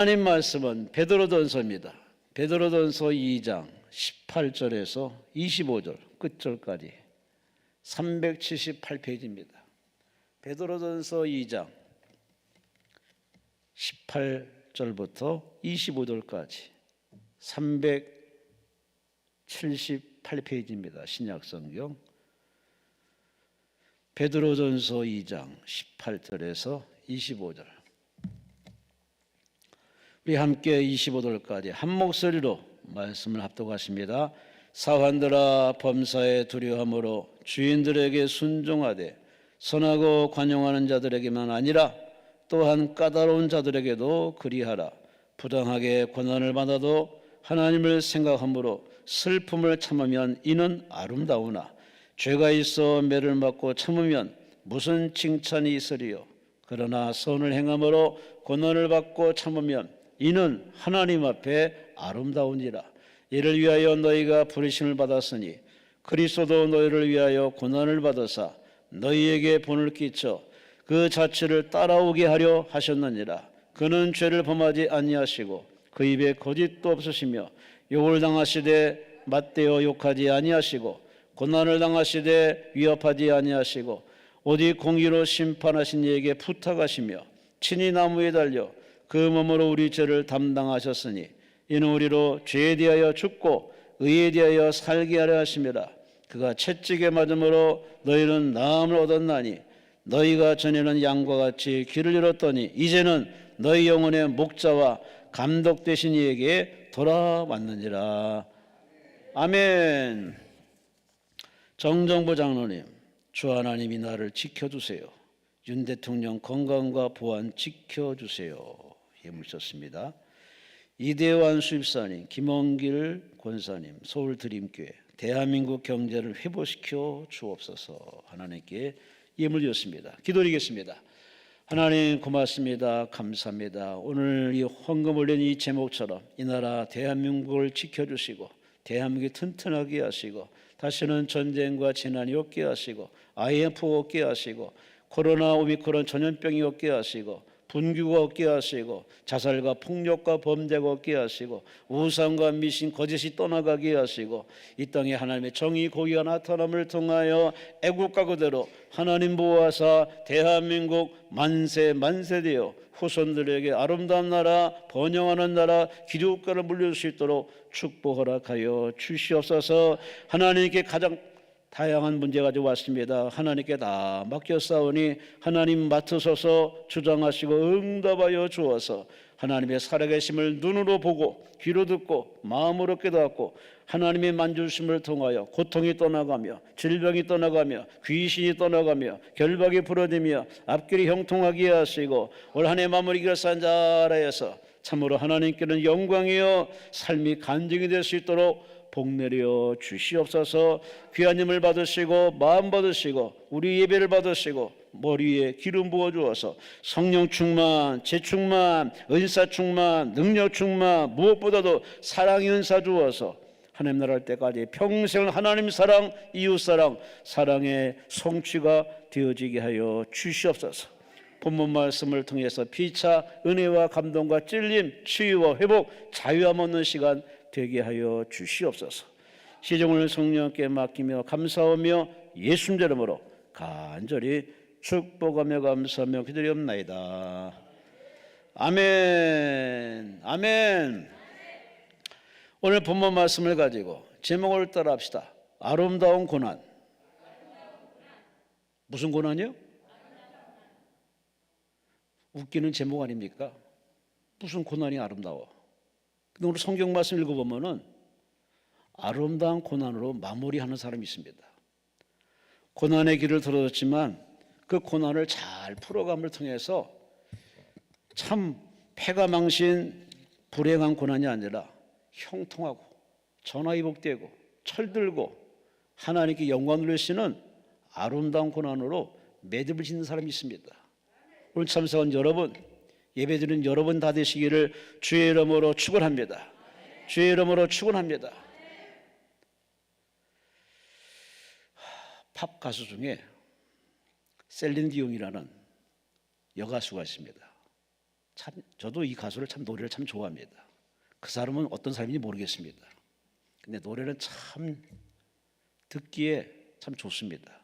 하나님 말씀은 베드로전서입니다. 베드로전서 2장 18절에서 25절 끝절까지 378페이지입니다. 베드로전서 2장 18절부터 25절까지 378페이지입니다. 신약성경 베드로전서 2장 18절에서 25절. 우리 함께 25절까지 한 목소리로 말씀을 합독하십니다. 사환들아, 범사에 두려움으로 주인들에게 순종하되 선하고 관용하는 자들에게만 아니라 또한 까다로운 자들에게도 그리하라. 부당하게 고난을 받아도 하나님을 생각함으로 슬픔을 참으면 이는 아름다우나 죄가 있어 매를 맞고 참으면 무슨 칭찬이 있으리요. 그러나 선을 행함으로 고난을 받고 참으면 이는 하나님 앞에 아름다우니라. 이를 위하여 너희가 부르심을 받았으니 그리스도도 너희를 위하여 고난을 받으사 너희에게 본을 끼쳐 그 자취를 따라오게 하려 하셨느니라. 그는 죄를 범하지 아니하시고 그 입에 거짓도 없으시며 욕을 당하시되 맞대어 욕하지 아니하시고 고난을 당하시되 위협하지 아니하시고 오직 공의로 심판하신 이에게 부탁하시며 친히 나무에 달려 그 몸으로 우리 죄를 담당하셨으니 이는 우리로 죄에 대하여 죽고 의에 대하여 살게 하려 하심이라. 그가 채찍에 맞음으로 너희는 나음을 얻었나니 너희가 전에는 양과 같이 귀를 잃었더니 이제는 너희 영혼의 목자와 감독 되신 이에게 돌아왔느니라. 아멘. 정정부 장로님, 주 하나님이 나를 지켜주세요. 윤 대통령 건강과 보안 지켜주세요. 예물셨습니다. 이대환 수입사님, 김원길 권사님, 서울 드림교회, 대한민국 경제를 회복시켜 주옵소서. 하나님께 예물드렸습니다. 기도드리겠습니다. 하나님 고맙습니다. 감사합니다. 오늘 이 헌금 올린 이 제목처럼 이 나라 대한민국을 지켜주시고 대한민국이 튼튼하게 하시고 다시는 전쟁과 재난이 없게 하시고 IMF 없게 하시고 코로나 오미크론 전염병이 없게 하시고 분규가 없게 하시고 자살과 폭력과 범죄가 없게 하시고 우상과 미신 거짓이 떠나가게 하시고 이 땅에 하나님의 정의 공의가 나타남을 통하여 애국가 그대로 하나님 보호하사 대한민국 만세 만세되어 후손들에게 아름다운 나라 번영하는 나라 기독교를 물려줄 수 있도록 축복 허락하여 주시옵소서. 하나님께 가장 다양한 문제 가지고 왔습니다. 하나님께 다 맡겼사오니 하나님 맡으소서. 주장하시고 응답하여 주어서 하나님의 살아계심을 눈으로 보고 귀로 듣고 마음으로 깨닫고 하나님의 만주심을 통하여 고통이 떠나가며 질병이 떠나가며 귀신이 떠나가며 결박이 풀어지며 앞길이 형통하게 하시고 올 한 해 마무리 결산 자라에서 참으로 하나님께는 영광이요 삶이 간증이 될 수 있도록 복 내려 주시옵소서. 귀한 힘을 받으시고 마음 받으시고 우리 예배를 받으시고 머리에 기름 부어 주어서 성령 충만, 재충만, 은사 충만, 능력 충만, 무엇보다도 사랑의 은사 주어서 하나님 나라 할 때까지 평생 하나님 사랑, 이웃 사랑, 사랑의 성취가 되어지게 하여 주시옵소서. 본문 말씀을 통해서 피차 은혜와 감동과 찔림, 치유와 회복, 자유함 얻는 시간 되게 하여 주시옵소서. 시종을 성령께 맡기며 감사하며 예수님 이름으로 간절히 축복하며 감사하며 기도리옵나이다. 아멘. 아멘. 오늘 본문 말씀을 가지고 제목을 따라 합시다. 아름다운 고난. 무슨 고난이요? 웃기는 제목 아닙니까? 무슨 고난이 아름다워? 근데 오늘 성경 말씀 읽어보면은 아름다운 고난으로 마무리하는 사람이 있습니다. 고난의 길을 들어줬지만 그 고난을 잘 풀어감을 통해서 참 패가 망신 불행한 고난이 아니라 형통하고 전화위복되고 철들고 하나님께 영광을 돌리시는 아름다운 고난으로 매듭을 짓는 사람이 있습니다. 오늘 참석한 여러분, 예배드리는 여러분 다 되시기를 주의 이름으로 축원합니다. 주의 이름으로 축원합니다. 팝 가수 중에 셀린 디옹이라는 여가수가 있습니다. 참 저도 이 가수를 참 노래를 참 좋아합니다. 그 사람은 어떤 사람인지 모르겠습니다. 근데 노래는 참 듣기에 참 좋습니다.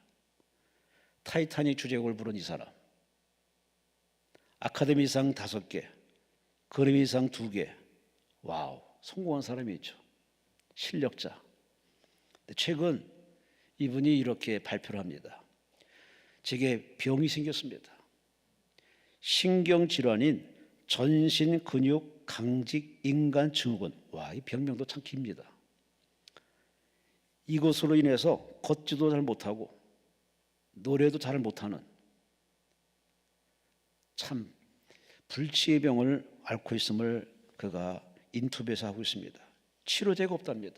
타이타닉 주제곡을 부른 이 사람, 아카데미상 5개, 그래미상 2개, 와우, 성공한 사람이죠. 실력자. 근데 최근 이분이 이렇게 발표를 합니다. 제게 병이 생겼습니다. 신경질환인 전신근육강직인간증후군. 와, 이 병명도 참 깁니다. 이것으로 인해서 걷지도 잘 못하고 노래도 잘 못하는 참 불치의 병을 앓고 있음을 그가 인터뷰에서 하고 있습니다. 치료제가 없답니다.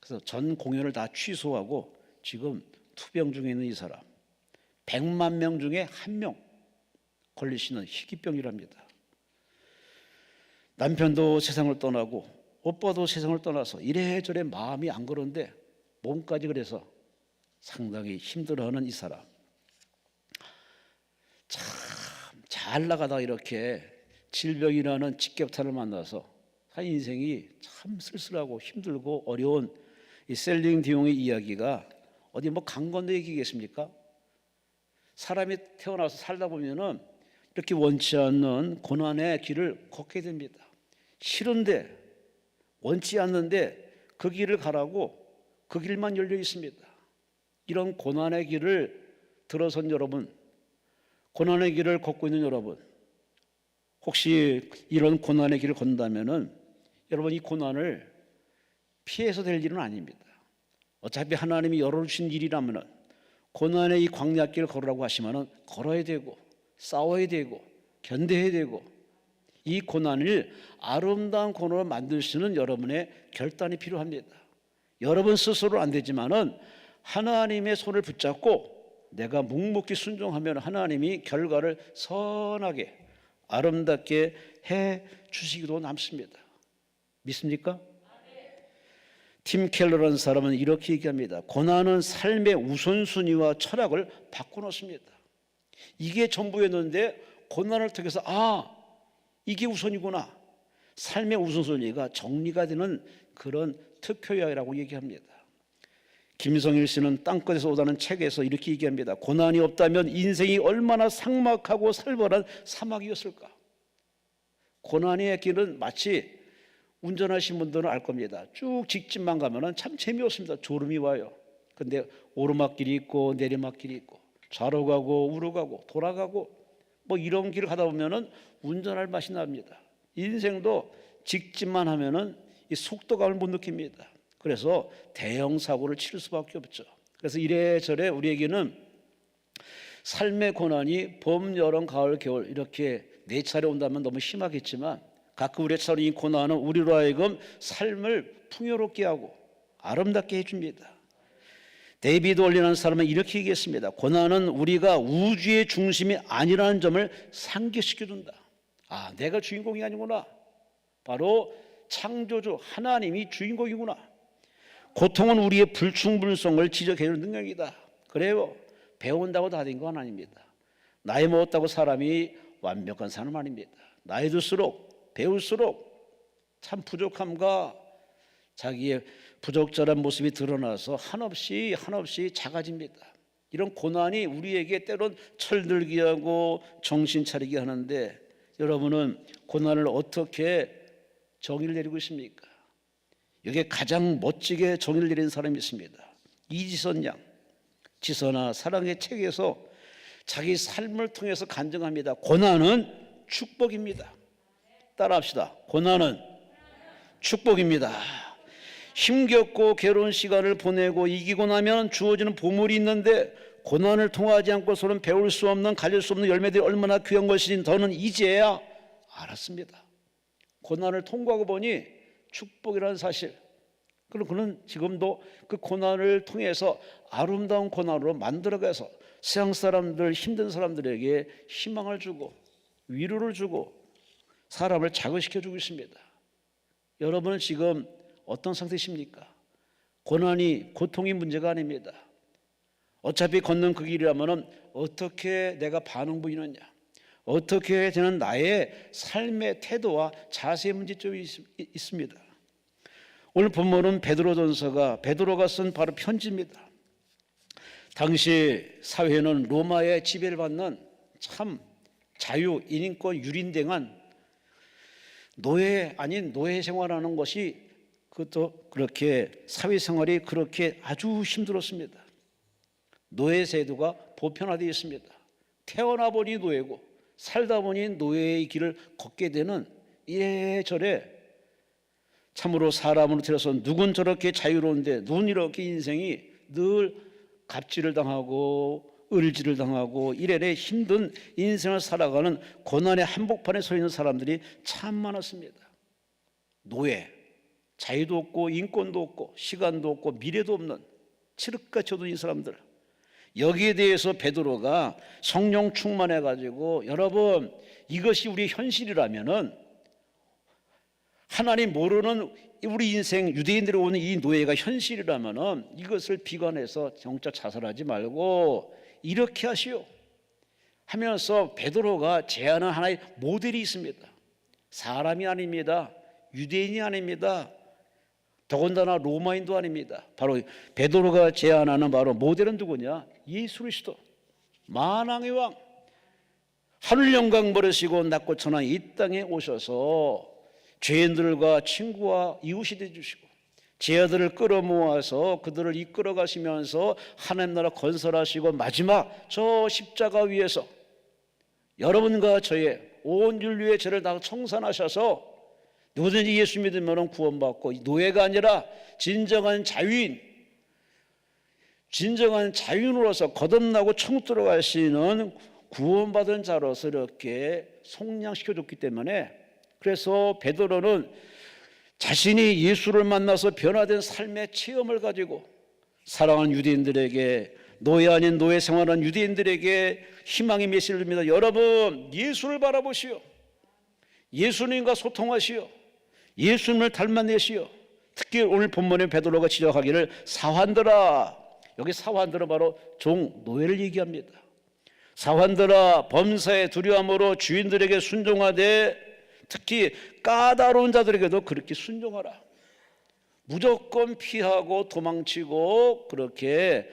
그래서 전 공연을 다 취소하고 지금 투병 중에 있는 이 사람, 100만 명 중에 1명 걸릴 수 있는 희귀병이랍니다. 남편도 세상을 떠나고 오빠도 세상을 떠나서 이래저래 마음이 안 그런데 몸까지 그래서 상당히 힘들어하는 이 사람, 참 잘 나가다 이렇게 질병이라는 직격탄을 만나서 인생이 참 쓸쓸하고 힘들고 어려운 이 셀링 디옹의 이야기가 어디 뭐 강 건너 얘기겠습니까? 사람이 태어나서 살다 보면은 이렇게 원치 않는 고난의 길을 걷게 됩니다. 싫은데 원치 않는데 그 길을 가라고 그 길만 열려 있습니다. 이런 고난의 길을 들어선 여러분, 고난의 길을 걷고 있는 여러분, 혹시 이런 고난의 길을 건다면은 여러분 이 고난을 피해서 될 일은 아닙니다. 어차피 하나님이 열어주신 일이라면은 고난의 이 광야길을 걸으라고 하시면은 걸어야 되고 싸워야 되고 견뎌야 되고 이 고난을 아름다운 고난으로 만들 수 있는 여러분의 결단이 필요합니다. 여러분 스스로 안 되지만은 하나님의 손을 붙잡고 내가 묵묵히 순종하면 하나님이 결과를 선하게 아름답게 해 주시기도 남습니다. 믿습니까? 팀 켈러라는 사람은 이렇게 얘기합니다. 고난은 삶의 우선순위와 철학을 바꿔놓습니다. 이게 전부였는데 고난을 통해서 이게 우선이구나. 삶의 우선순위가 정리가 되는 그런 특효약이라고 얘기합니다. 김성일 씨는 땅끝에서 오다는 책에서 이렇게 얘기합니다. 고난이 없다면 인생이 얼마나 삭막하고 살벌한 사막이었을까. 고난의 길은 마치 운전하신 분들은 알 겁니다. 쭉 직진만 가면은 참 재미없습니다. 졸음이 와요. 근데 오르막길이 있고 내리막길이 있고 좌로 가고 우로 가고 돌아가고 뭐 이런 길을 가다 보면은 운전할 맛이 납니다. 인생도 직진만 하면은 이 속도감을 못 느낍니다. 그래서 대형 사고를 치를 수밖에 없죠. 그래서 이래저래 우리에게는 삶의 고난이 봄, 여름, 가을, 겨울 이렇게 4차례 온다면 너무 심하겠지만 가끔 우리의 찾아오는 이 고난은 우리로 하여금 삶을 풍요롭게 하고 아름답게 해줍니다. 데이비드 올리라는 사람은 이렇게 얘기했습니다. 고난은 우리가 우주의 중심이 아니라는 점을 상기시켜준다. 내가 주인공이 아니구나. 바로 창조주 하나님이 주인공이구나. 고통은 우리의 불충분성을 지적해주는 능력이다. 그래요. 배운다고 다 된 건 아닙니다. 나이 먹었다고 사람이 완벽한 사람 아닙니다. 나이 들수록 배울수록 참 부족함과 자기의 부적절한 모습이 드러나서 한없이 작아집니다. 이런 고난이 우리에게 때론 철들게 하고 정신 차리게 하는데 여러분은 고난을 어떻게 정의를 내리고 있습니까? 여기에 가장 멋지게 정의를 내린 사람이 있습니다. 이지선 양. 지선아 사랑의 책에서 자기 삶을 통해서 간증합니다. 고난은 축복입니다. 따라합시다. 고난은 축복입니다. 힘겹고 괴로운 시간을 보내고 이기고 나면 주어지는 보물이 있는데 고난을 통하지 않고서는 배울 수 없는 가질 수 없는 열매들이 얼마나 귀한 것인지 더는 이제야 알았습니다. 고난을 통과하고 보니 축복이라는 사실. 그리고 그는 지금도 그 고난을 통해서 아름다운 고난으로 만들어가서 세상 사람들, 힘든 사람들에게 희망을 주고 위로를 주고 사람을 자극시켜주고 있습니다. 여러분은 지금 어떤 상태십니까? 고난이, 고통이 문제가 아닙니다. 어차피 걷는 그 길이라면 어떻게 내가 반응 보이느냐, 어떻게 해야 되는 나의 삶의 태도와 자세의 문제점이 있습니다. 오늘 본문은 베드로가 쓴 바로 편지입니다. 당시 사회는 로마의 지배를 받는 참 자유, 인권 유린댕한 노예 아닌 노예 생활하는 것이 그것도 그렇게 사회생활이 그렇게 아주 힘들었습니다. 노예 제도가 보편화되어 있습니다. 태어나 보니 노예고 살다 보니 노예의 길을 걷게 되는 이래저래 참으로 사람으로 들어서 누군 저렇게 자유로운데 누군 이렇게 인생이 늘 갑질을 당하고 을지를 당하고 이래래 힘든 인생을 살아가는 고난의 한복판에 서 있는 사람들이 참 많았습니다. 노예, 자유도 없고 인권도 없고 시간도 없고 미래도 없는 칠흑같이 어두운 사람들, 여기에 대해서 베드로가 성령 충만해 가지고 여러분 이것이 우리 현실이라면은 하나님 모르는 우리 인생 유대인들이 오는 이 노예가 현실이라면은 이것을 비관해서 정자 자살하지 말고 이렇게 하시오 하면서 베드로가 제안한 하나의 모델이 있습니다. 사람이 아닙니다. 유대인이 아닙니다. 더군다나 로마인도 아닙니다. 바로 베드로가 제안하는 바로 모델은 누구냐? 예수 그리스도, 만왕의 왕, 하늘 영광 버리시고 낮고 천한 이 땅에 오셔서 죄인들과 친구와 이웃이 되주시고 죄아들을 끌어모아서 그들을 이끌어 가시면서 하나님 나라 건설하시고 마지막 저 십자가 위에서 여러분과 저의 온 인류의 죄를 다 청산하셔서 누구든지 예수 믿으면 구원받고 노예가 아니라 진정한 자유인으로서 거듭나고 천국 들어가시는 구원받은 자로서 이렇게 속량시켜줬기 때문에 그래서 베드로는 자신이 예수를 만나서 변화된 삶의 체험을 가지고 사랑하는 유대인들에게 노예 아닌 노예 생활하는 유대인들에게 희망의 메시지를 줍니다. 여러분 예수를 바라보시오. 예수님과 소통하시오. 예수님을 닮아내시오. 특히 오늘 본문에 베드로가 지적하기를 사환들아, 여기 사환들은 바로 종 노예를 얘기합니다. 사환들아 범사에 두려움으로 주인들에게 순종하되 특히 까다로운 자들에게도 그렇게 순종하라. 무조건 피하고 도망치고 그렇게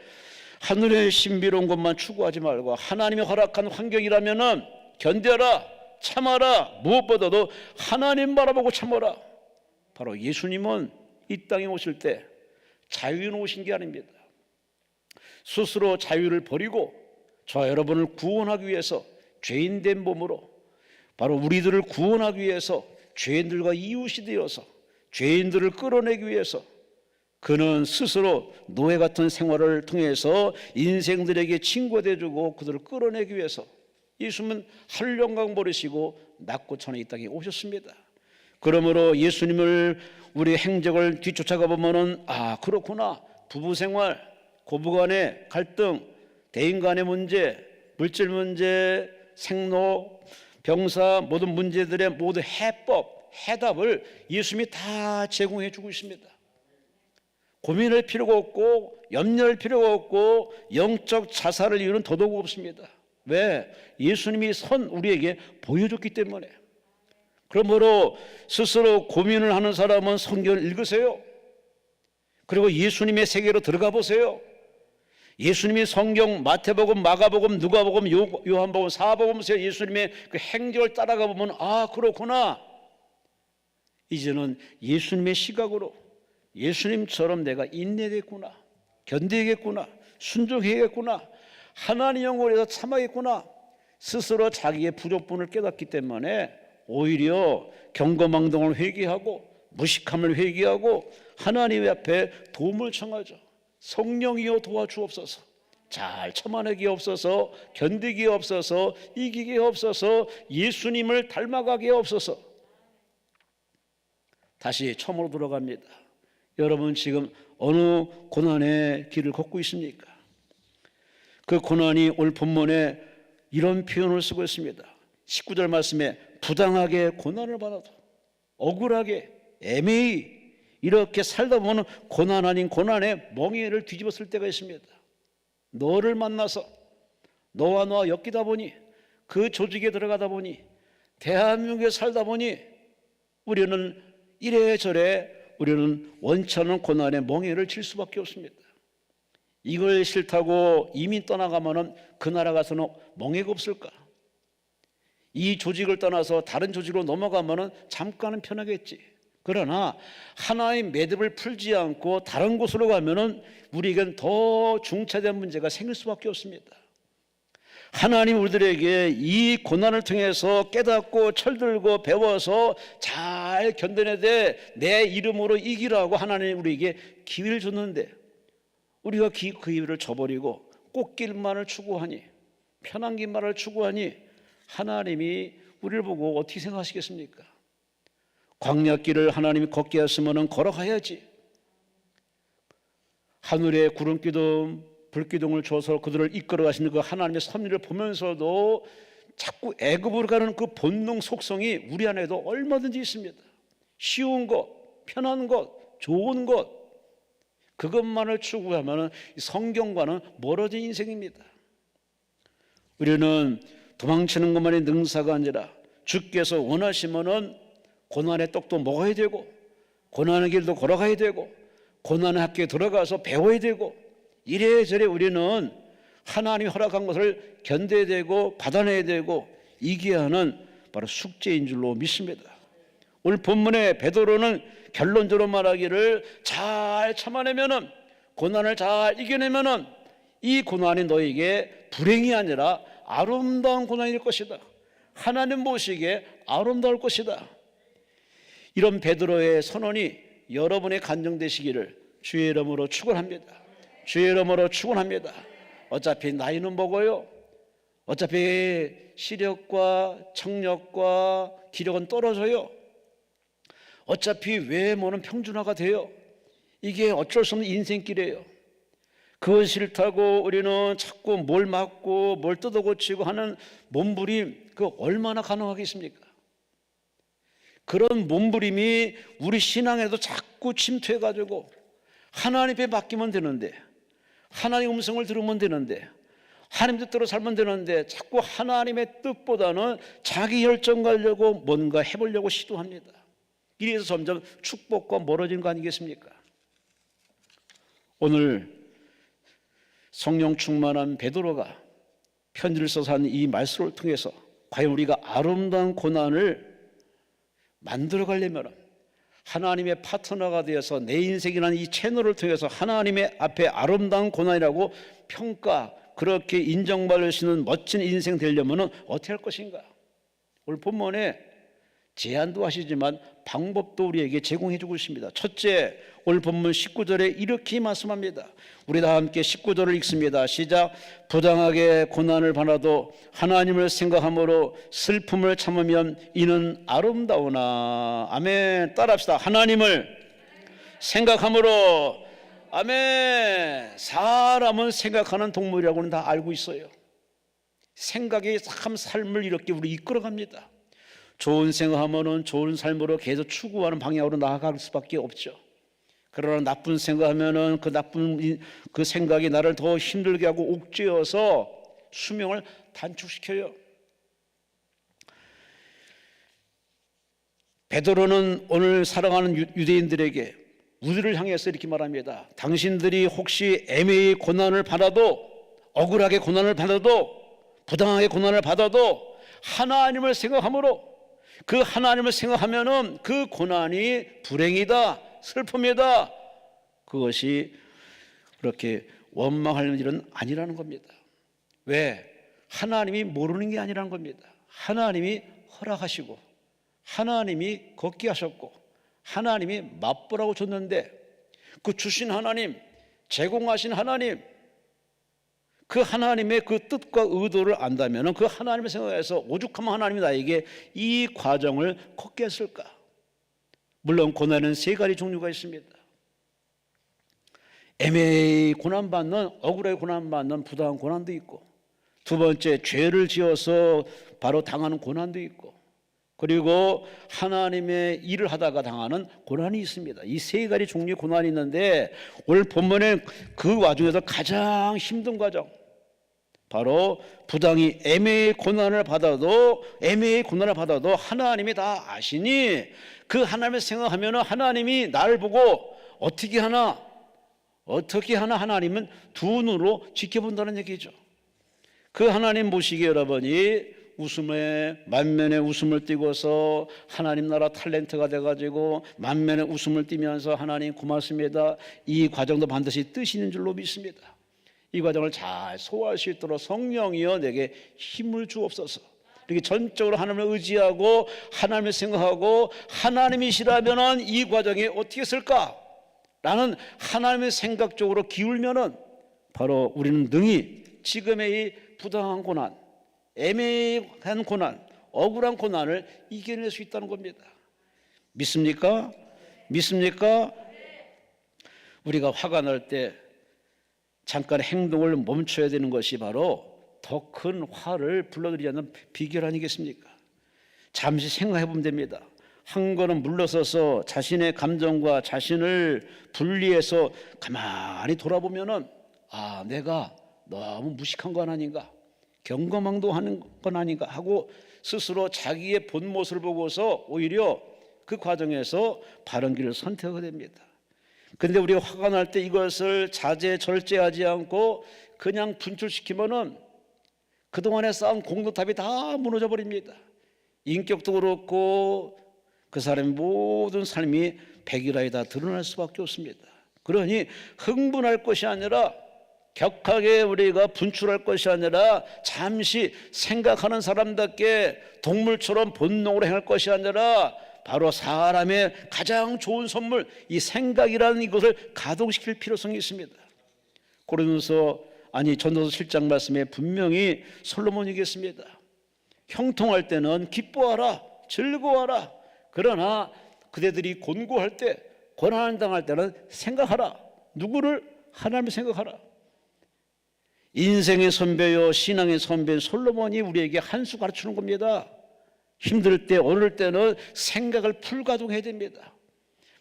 하늘의 신비로운 것만 추구하지 말고 하나님이 허락한 환경이라면은 견뎌라, 참아라. 무엇보다도 하나님 바라보고 참아라. 바로 예수님은 이 땅에 오실 때 자유인 오신 게 아닙니다. 스스로 자유를 버리고 저와 여러분을 구원하기 위해서 죄인된 몸으로 바로 우리들을 구원하기 위해서 죄인들과 이웃이 되어서 죄인들을 끌어내기 위해서 그는 스스로 노예 같은 생활을 통해서 인생들에게 친구가 되어주고 그들을 끌어내기 위해서 예수님은 하늘 영광 버리시고 낮고 천한 이 땅에 오셨습니다. 그러므로 예수님을 우리 행적을 뒤쫓아가 보면은 그렇구나. 부부생활, 고부간의 갈등, 대인 간의 문제, 물질 문제, 생로, 병사 모든 문제들의 모든 해답을 예수님이 다 제공해 주고 있습니다. 고민할 필요가 없고 염려할 필요가 없고 영적 자살을 이유는 더더욱 없습니다. 왜? 예수님이 우리에게 보여줬기 때문에. 그러므로 스스로 고민을 하는 사람은 성경을 읽으세요. 그리고 예수님의 세계로 들어가 보세요. 예수님이 성경 마태복음, 마가복음, 누가복음, 요한복음, 사복음에서 예수님의 그 행적을 따라가 보면 그렇구나. 이제는 예수님의 시각으로 예수님처럼 내가 인내되겠구나, 견디겠구나, 순종해야겠구나, 하나님 영혼에서 참아야겠구나. 스스로 자기의 부족분을 깨닫기 때문에 오히려 경거망동을 회개하고 무식함을 회개하고 하나님 앞에 도움을 청하죠. 성령이여 도와주옵소서. 잘 참아내기 없어서, 견디기 없어서, 이기기 없어서, 예수님을 닮아가기 없어서. 다시 처음으로 돌아갑니다. 여러분 지금 어느 고난의 길을 걷고 있습니까? 그 고난이 오늘 본문에 이런 표현을 쓰고 있습니다. 19절 말씀에 부당하게 고난을 받아도 억울하게 애매히 이렇게 살다 보면 고난 아닌 고난에 멍에를 뒤집었을 때가 있습니다. 너를 만나서 너와 너 엮이다 보니 그 조직에 들어가다 보니, 대한민국에 살다 보니 우리는 이래저래 우리는 원치 않는 고난의 멍에를 칠 수밖에 없습니다. 이걸 싫다고 이민 떠나가면은 그 나라 가서는 멍에가 없을까? 이 조직을 떠나서 다른 조직으로 넘어가면은 잠깐은 편하겠지. 그러나 하나의 매듭을 풀지 않고 다른 곳으로 가면은 우리에겐 더 중차대한 문제가 생길 수밖에 없습니다. 하나님 우리들에게 이 고난을 통해서 깨닫고 철들고 배워서 잘 견뎌내되 내 이름으로 이기라고 하나님이 우리에게 기회를 줬는데, 우리가 그 기회를 저버리고 꽃길만을 추구하니, 편한 길만을 추구하니 하나님이 우리를 보고 어떻게 생각하시겠습니까? 광야길을 하나님이 걷게 하시면 걸어가야지. 하늘에 구름기둥 불기둥을 줘서 그들을 이끌어 가시는 그 하나님의 섭리를 보면서도 자꾸 애굽으로 가는 그 본능 속성이 우리 안에도 얼마든지 있습니다. 쉬운 것, 편한 것, 좋은 것, 그것만을 추구하면 성경과는 멀어진 인생입니다. 우리는 도망치는 것만이 능사가 아니라 주께서 원하시면 고난의 떡도 먹어야 되고, 고난의 길도 걸어가야 되고, 고난의 학교에 들어가서 배워야 되고, 이래저래 우리는 하나님이 허락한 것을 견뎌야 되고 받아내야 되고 이겨야 하는 바로 숙제인 줄로 믿습니다. 오늘 본문의 베드로는 결론적으로 말하기를, 잘 참아내면은, 고난을 잘 이겨내면은 이 고난이 너에게 불행이 아니라 아름다운 고난일 것이다. 하나님 보시기에 아름다울 것이다. 이런 베드로의 선언이 여러분의 간증되시기를 주의 이름으로 축원합니다. 주의 이름으로 축원합니다. 어차피 나이는 먹어요. 어차피 시력과 청력과 기력은 떨어져요. 어차피 외모는 평준화가 돼요. 이게 어쩔 수 없는 인생길이에요. 그것 싫다고 우리는 자꾸 뭘 맞고 뭘 뜯어고치고 하는 몸부림, 그 얼마나 가능하겠습니까? 그런 몸부림이 우리 신앙에도 자꾸 침투해가지고 하나님 앞에 맡기면 되는데, 하나님의 음성을 들으면 되는데, 하나님 뜻대로 살면 되는데 자꾸 하나님의 뜻보다는 자기 열정 가려고 뭔가 해보려고 시도합니다. 이래서 점점 축복과 멀어지는 거 아니겠습니까? 오늘 성령 충만한 베드로가 편지를 써서 한 이 말씀을 통해서 과연 우리가 아름다운 고난을 만들어 가려면 하나님의 파트너가 되어서 내 인생이라는 이 채널을 통해서 하나님의 앞에 아름다운 고난이라고 평가, 그렇게 인정받으시는 멋진 인생 되려면 어떻게 할 것인가? 오늘 본문에 제안도 하시지만 방법도 우리에게 제공해 주고 있습니다. 첫째, 오늘 본문 19절에 이렇게 말씀합니다. 우리 다 함께 19절을 읽습니다. 시작. 부당하게 고난을 받아도 하나님을 생각함으로 슬픔을 참으면 이는 아름다우나. 아멘. 따라합시다. 하나님을 생각함으로. 아멘. 사람은 생각하는 동물이라고는 다 알고 있어요. 생각이 참 삶을 이렇게 우리 이끌어갑니다. 좋은 생각하면은 좋은 삶으로 계속 추구하는 방향으로 나아갈 수밖에 없죠. 그러나 나쁜 생각하면은 그 나쁜 그 생각이 나를 더 힘들게 하고 옥죄어서 수명을 단축시켜요. 베드로는 오늘 사랑하는 유대인들에게, 우리를 향해서 이렇게 말합니다. 당신들이 혹시 애매히 고난을 받아도, 억울하게 고난을 받아도, 부당하게 고난을 받아도 하나님을 생각함으로, 그 하나님을 생각하면은 그 고난이 불행이다, 슬픔이다, 그것이 그렇게 원망할 일은 아니라는 겁니다. 왜? 하나님이 모르는 게 아니라는 겁니다. 하나님이 허락하시고 하나님이 걷게 하셨고 하나님이 맛보라고 줬는데, 그 주신 하나님, 제공하신 하나님, 그 하나님의 그 뜻과 의도를 안다면 그 하나님을 생각해서 오죽하면 하나님이 나에게 이 과정을 걷게 했을까? 물론 고난은 세 가지 종류가 있습니다. 애매히 고난받는, 억울하게 고난받는 부당한 고난도 있고, 두 번째 죄를 지어서 바로 당하는 고난도 있고, 그리고 하나님의 일을 하다가 당하는 고난이 있습니다. 이 세 가지 종류의 고난이 있는데 오늘 본문에 그 와중에서 가장 힘든 과정, 바로 부당히 애매히 고난을 받아도 하나님이 다 아시니 그 하나님을 생각하면 하나님이 나를 보고 어떻게 하나 하나님은 두 눈으로 지켜본다는 얘기죠. 그 하나님 보시기에 여러분이 만면에 웃음을 띠고서 하나님 나라 탤런트가 돼가지고 만면에 웃음을 띠면서 하나님 고맙습니다, 이 과정도 반드시 뜻이 있는 줄로 믿습니다. 이 과정을 잘 소화할 수 있도록 성령이여 내게 힘을 주옵소서. 이렇게 전적으로 하나님을 의지하고 하나님을 생각하고 하나님이시라면 이 과정이 어떻게 쓸까? 라는 하나님의 생각 쪽으로 기울면은 바로 우리는 능히 지금의 이 부당한 고난, 애매한 고난, 억울한 고난을 이겨낼 수 있다는 겁니다. 믿습니까? 믿습니까? 우리가 화가 날 때 잠깐 행동을 멈춰야 되는 것이 바로 더 큰 화를 불러들이지 않는 비결 아니겠습니까? 잠시 생각해 보면 됩니다. 한 걸음 물러서서 자신의 감정과 자신을 분리해서 가만히 돌아보면은 내가 너무 무식한 건 아닌가, 경거망동하는 건 아닌가 하고 스스로 자기의 본 모습을 보고서 오히려 그 과정에서 바른 길을 선택하게 됩니다. 그런데 우리가 화가 날 때 이것을 절제하지 않고 그냥 분출시키면은 그동안에 쌓은 공동탑이 다 무너져 버립니다. 인격도 그렇고 그 사람의 모든 삶이 백일하에 다 드러날 수밖에 없습니다. 그러니 흥분할 것이 아니라 격하게 우리가 분출할 것이 아니라 잠시 생각하는 사람답게 동물처럼 본능으로 행할 것이 아니라 바로 사람의 가장 좋은 선물, 이 생각이라는 이것을 가동시킬 필요성이 있습니다. 전도서 7장 말씀에 분명히 솔로몬이 얘기했습니다. 형통할 때는 기뻐하라, 즐거워하라. 그러나 그대들이 곤고할 때, 고난을 당할 때는 생각하라. 누구를? 하나님을 생각하라. 인생의 선배요 신앙의 선배 솔로몬이 우리에게 한 수 가르치는 겁니다. 힘들 때, 어려울 때는 생각을 풀가동해야 됩니다.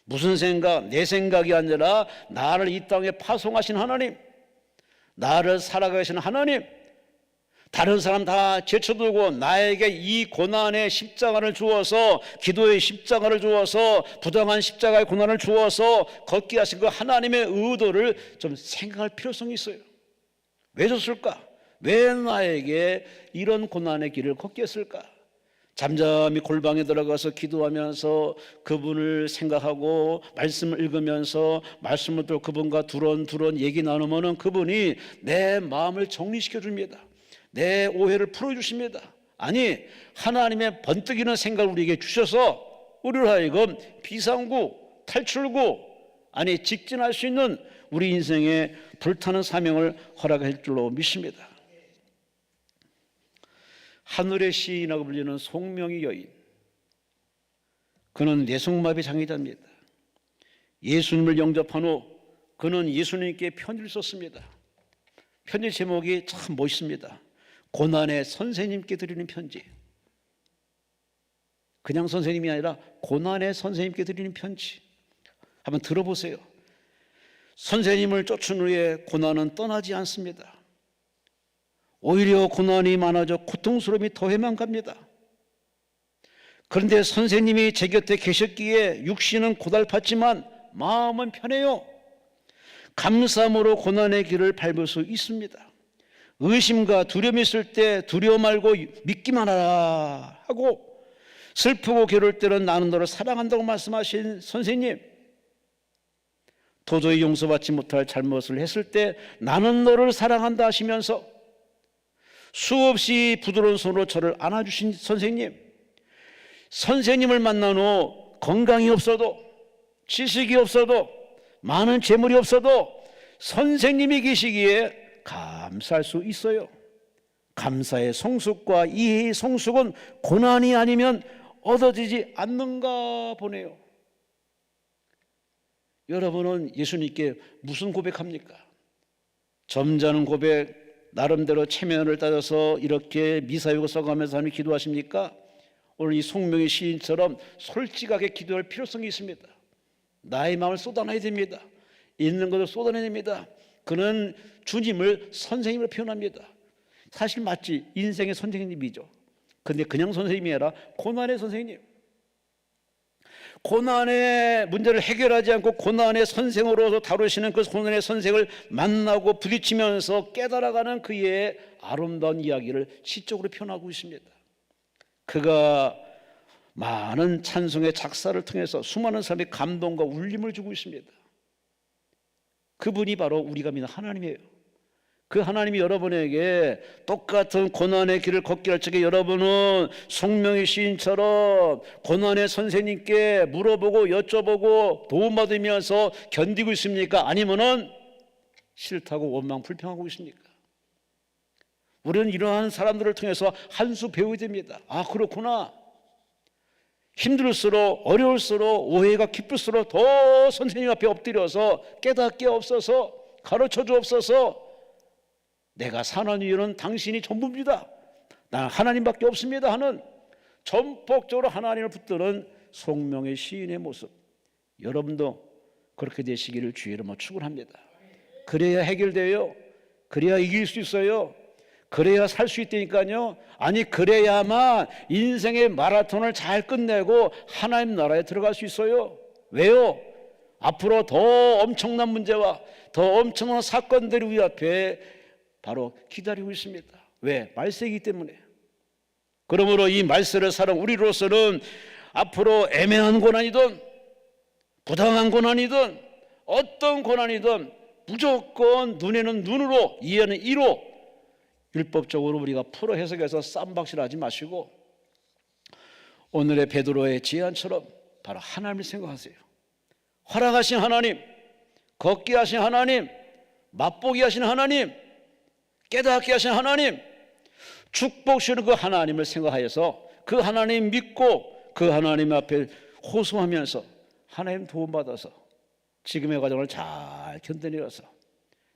무슨 생각? 내 생각이 아니라 나를 이 땅에 파송하신 하나님, 나를 살아가게 하신 하나님, 다른 사람 다 제쳐두고 나에게 이 고난의 십자가를 주어서, 기도의 십자가를 주어서, 부당한 십자가의 고난을 주어서 걷게 하신 그 하나님의 의도를 좀 생각할 필요성이 있어요. 왜 줬을까? 왜 나에게 이런 고난의 길을 걷게 했을까? 잠잠히 골방에 들어가서 기도하면서 그분을 생각하고 말씀을 읽으면서 말씀을 또 그분과 두런두런 얘기 나누면 그분이 내 마음을 정리시켜 줍니다. 내 오해를 풀어주십니다. 아니, 하나님의 번뜩이는 생각을 우리에게 주셔서 우리를 하여금 비상구, 탈출구, 직진할 수 있는 우리 인생의 불타는 사명을 허락할 줄로 믿습니다. 하늘의 시인이라고 불리는 송명희 여인, 그는 뇌성마비 장애자입니다. 예수님을 영접한 후 그는 예수님께 편지를 썼습니다. 편지 제목이 참 멋있습니다. 고난의 선생님께 드리는 편지. 그냥 선생님이 아니라 고난의 선생님께 드리는 편지. 한번 들어보세요. 선생님을 쫓은 후에 고난은 떠나지 않습니다. 오히려 고난이 많아져 고통스러움이 더해만 갑니다. 그런데 선생님이 제 곁에 계셨기에 육신은 고달팠지만 마음은 편해요. 감사함으로 고난의 길을 밟을 수 있습니다. 의심과 두려움이 있을 때 두려워 말고 믿기만 하라 하고, 슬프고 괴로울 때는 나는 너를 사랑한다고 말씀하신 선생님, 도저히 용서받지 못할 잘못을 했을 때 나는 너를 사랑한다 하시면서 수없이 부드러운 손으로 저를 안아주신 선생님, 선생님을 만난 후 건강이 없어도, 지식이 없어도, 많은 재물이 없어도 선생님이 계시기에 감사할 수 있어요. 감사의 성숙과 이해의 성숙은 고난이 아니면 얻어지지 않는가 보네요. 여러분은 예수님께 무슨 고백합니까? 점잖은 고백, 나름대로 체면을 따져서 이렇게 미사역을 써가면서 하나님 기도하십니까? 오늘 이 송명의 시인처럼 솔직하게 기도할 필요성이 있습니다. 나의 마음을 쏟아내야 됩니다. 있는 것을 쏟아내야 됩니다. 그는 주님을 선생님으로 표현합니다. 사실 맞지. 인생의 선생님이죠. 근데 그냥 선생님이 아니라 고난의 선생님. 고난의 문제를 해결하지 않고 고난의 선생으로서 다루시는 그 고난의 선생을 만나고 부딪히면서 깨달아가는 그의 아름다운 이야기를 시적으로 표현하고 있습니다. 그가 많은 찬송의 작사를 통해서 수많은 사람의 감동과 울림을 주고 있습니다. 그분이 바로 우리가 믿는 하나님이에요. 그 하나님이 여러분에게 똑같은 고난의 길을 걷게 할 적에 여러분은 송명의 시인처럼 고난의 선생님께 물어보고 여쭤보고 도움받으면서 견디고 있습니까? 아니면은 싫다고 원망 불평하고 있습니까? 우리는 이러한 사람들을 통해서 한 수 배워야 됩니다. 아, 그렇구나. 힘들수록 어려울수록 오해가 깊을수록 더 선생님 앞에 엎드려서 깨닫게 없어서 가르쳐 주옵소서. 내가 사는 이유는 당신이 전부입니다. 나는 하나님밖에 없습니다 하는 전폭적으로 하나님을 붙드는 송명의 시인의 모습, 여러분도 그렇게 되시기를 주의 이름으로 축원합니다. 그래야 해결돼요. 그래야 이길 수 있어요. 그래야 살 수 있다니까요. 아니, 그래야만 인생의 마라톤을 잘 끝내고 하나님 나라에 들어갈 수 있어요. 왜요? 앞으로 더 엄청난 문제와 더 엄청난 사건들이 우리 앞에 바로 기다리고 있습니다. 왜? 말세이기 때문에. 그러므로 이 말세를 살아 우리로서는 앞으로 애매한 고난이든 부당한 고난이든 어떤 고난이든 무조건 눈에는 눈으로, 이에는 이로 율법적으로 우리가 풀어 해석해서 쌈박질하지 마시고 오늘의 베드로의 제안처럼 바로 하나님을 생각하세요. 허락하신 하나님, 걷게 하신 하나님, 맛보게 하신 하나님, 깨닫게 하신 하나님, 축복주시는 그 하나님을 생각하여서 그 하나님 믿고 그 하나님 앞에 호소하면서 하나님 도움받아서 지금의 과정을 잘 견뎌내어서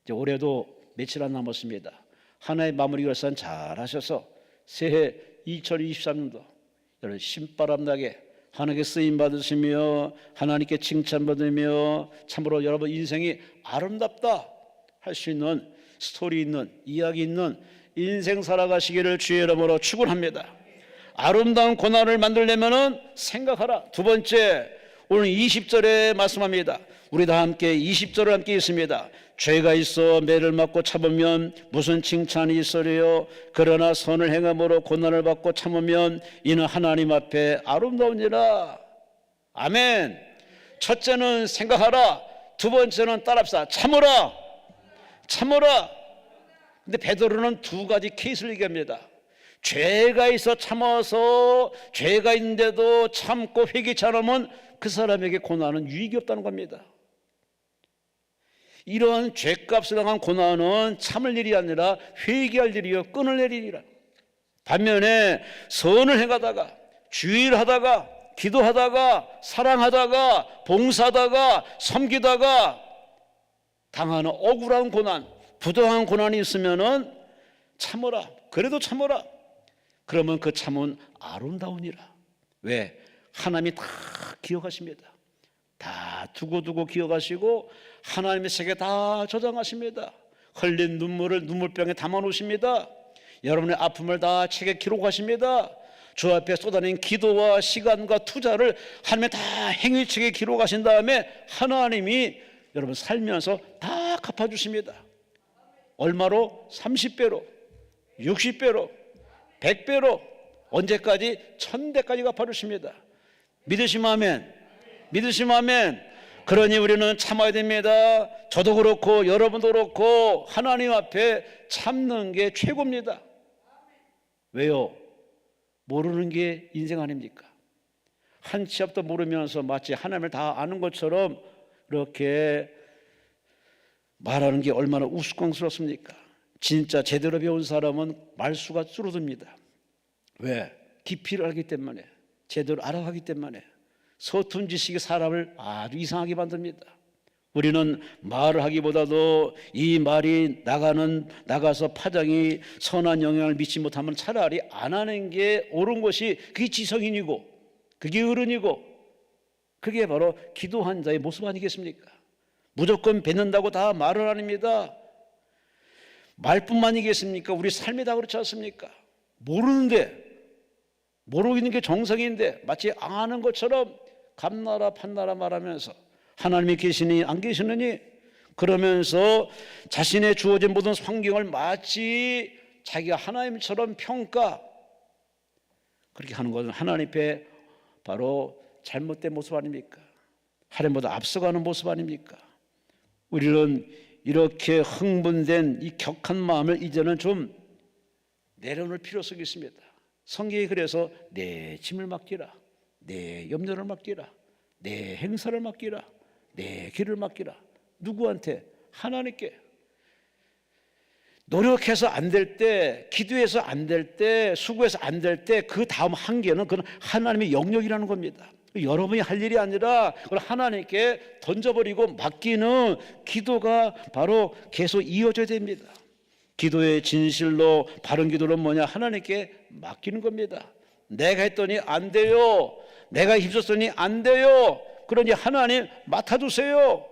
이제 올해도 며칠 안 남았습니다. 하나의 마무리 결산 잘 하셔서 새해 2023년도 여러분 신바람 나게 하나님께 쓰임 받으시며 하나님께 칭찬받으며 참으로 여러분 인생이 아름답다 할 수 있는 스토리 있는 이야기 있는 인생 살아가시기를 주의 이름으로 축원합니다. 아름다운 고난을 만들려면은 생각하라. 두 번째, 오늘 20절에 말씀합니다. 우리 다 함께 20절을 함께 읽습니다. 죄가 있어 매를 맞고 참으면 무슨 칭찬이 있으리요? 그러나 선을 행함으로 고난을 받고 참으면 이는 하나님 앞에 아름다우니라. 아멘. 첫째는 생각하라. 두 번째는 따라합시다. 참으라. 참으라. 근데 베드로는 두 가지 케이스를 얘기합니다. 죄가 있어 참아서 죄가 있는데도 참고 회개치 않으면 그 사람에게 고난은 유익이 없다는 겁니다. 이러한 죄값을 당한 고난은 참을 일이 아니라 회개할 일이요 끊을 일이라. 반면에 선을 행하다가 주의를 하다가 기도하다가 사랑하다가 봉사하다가 섬기다가 당하는 억울한 고난, 부당한 고난이 있으면은 참어라. 그래도 참어라. 그러면 그 참은 아름다우니라. 왜? 하나님이 다 기억하십니다. 다 두고두고 기억하시고 하나님의 세계 다 저장하십니다. 흘린 눈물을 눈물병에 담아놓으십니다. 여러분의 아픔을 다 책에 기록하십니다. 주 앞에 쏟아낸 기도와 시간과 투자를 하나님의 다 행위책에 기록하신 다음에 하나님이 여러분 살면서 다 갚아주십니다. 얼마로? 30배로, 60배로, 100배로, 언제까지? 1000배까지 갚아주십니다. 믿으시면 아멘. 믿으시면 아멘. 그러니 우리는 참아야 됩니다. 저도 그렇고 여러분도 그렇고 하나님 앞에 참는 게 최고입니다. 왜요? 모르는 게 인생 아닙니까? 한 치 앞도 모르면서 마치 하나님을 다 아는 것처럼 이렇게 말하는 게 얼마나 우스꽝스럽습니까? 진짜 제대로 배운 사람은 말수가 줄어듭니다. 왜? 깊이를 알기 때문에, 제대로 알아가기 때문에. 서툰 지식이 사람을 아주 이상하게 만듭니다. 우리는 말을 하기보다도 이 말이 나가서 파장이 선한 영향을 미치지 못하면 차라리 안 하는 게 옳은 것이 그게 지성인이고 그게 어른이고 그게 바로 기도한 자의 모습 아니겠습니까? 무조건 뱉는다고 다 말을 아닙니다. 말뿐만이겠습니까? 우리 삶이 다 그렇지 않습니까? 모르는데, 모르고 있는 게 정성인데 마치 아는 것처럼 감나라 판나라 말하면서 하나님이 계시니 안 계시느니 그러면서 자신의 주어진 모든 환경을 마치 자기가 하나님처럼 평가, 그렇게 하는 것은 하나님 앞에 바로 잘못된 모습 아닙니까? 하나님보다 앞서가는 모습 아닙니까? 우리는 이렇게 흥분된 이 격한 마음을 이제는 좀 내려놓을 필요성이 있습니다. 성경이 그래서 내 짐을 맡기라, 내 염려를 맡기라, 내 행사를 맡기라, 내 길을 맡기라. 누구한테? 하나님께. 노력해서 안 될 때, 기도해서 안 될 때, 수고해서 안 될 때 그 다음 한계는 그건 하나님의 영역이라는 겁니다. 여러분이 할 일이 아니라 그걸 하나님께 던져버리고 맡기는 기도가 바로 계속 이어져야 됩니다. 기도의 진실로 바른 기도는 뭐냐? 하나님께 맡기는 겁니다. 내가 했더니 안 돼요, 내가 힘썼더니 안 돼요, 그러니 하나님 맡아주세요.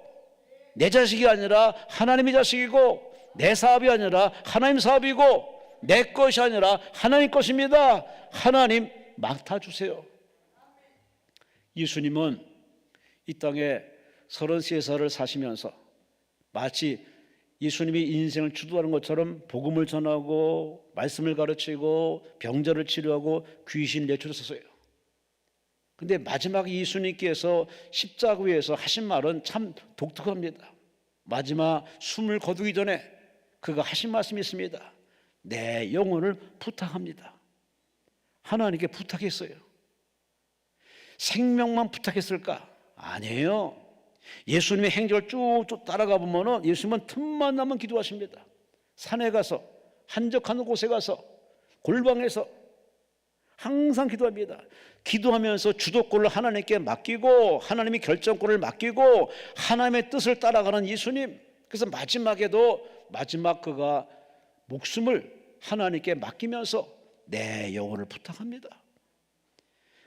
내 자식이 아니라 하나님의 자식이고, 내 사업이 아니라 하나님 사업이고, 내 것이 아니라 하나님 것입니다. 하나님 맡아주세요. 예수님은 이 땅에 33살을 사시면서 마치 예수님이 인생을 주도하는 것처럼 복음을 전하고 말씀을 가르치고 병자를 치료하고 귀신 내쫓았어요. 근데 마지막에 예수님께서 십자가 위에서 하신 말은 참 독특합니다. 마지막 숨을 거두기 전에 그가 하신 말씀이 있습니다. 내 영혼을 부탁합니다. 하나님께 부탁했어요. 생명만 부탁했을까? 아니에요. 예수님의 행적을 쭉 따라가 보면 예수님은 틈만 나면 기도하십니다. 산에 가서, 한적한 곳에 가서, 골방에서 항상 기도합니다. 기도하면서 주도권을 하나님께 맡기고 하나님이 결정권을 맡기고 하나님의 뜻을 따라가는 예수님. 그래서 마지막에도 그가 목숨을 하나님께 맡기면서 내 영혼을 부탁합니다.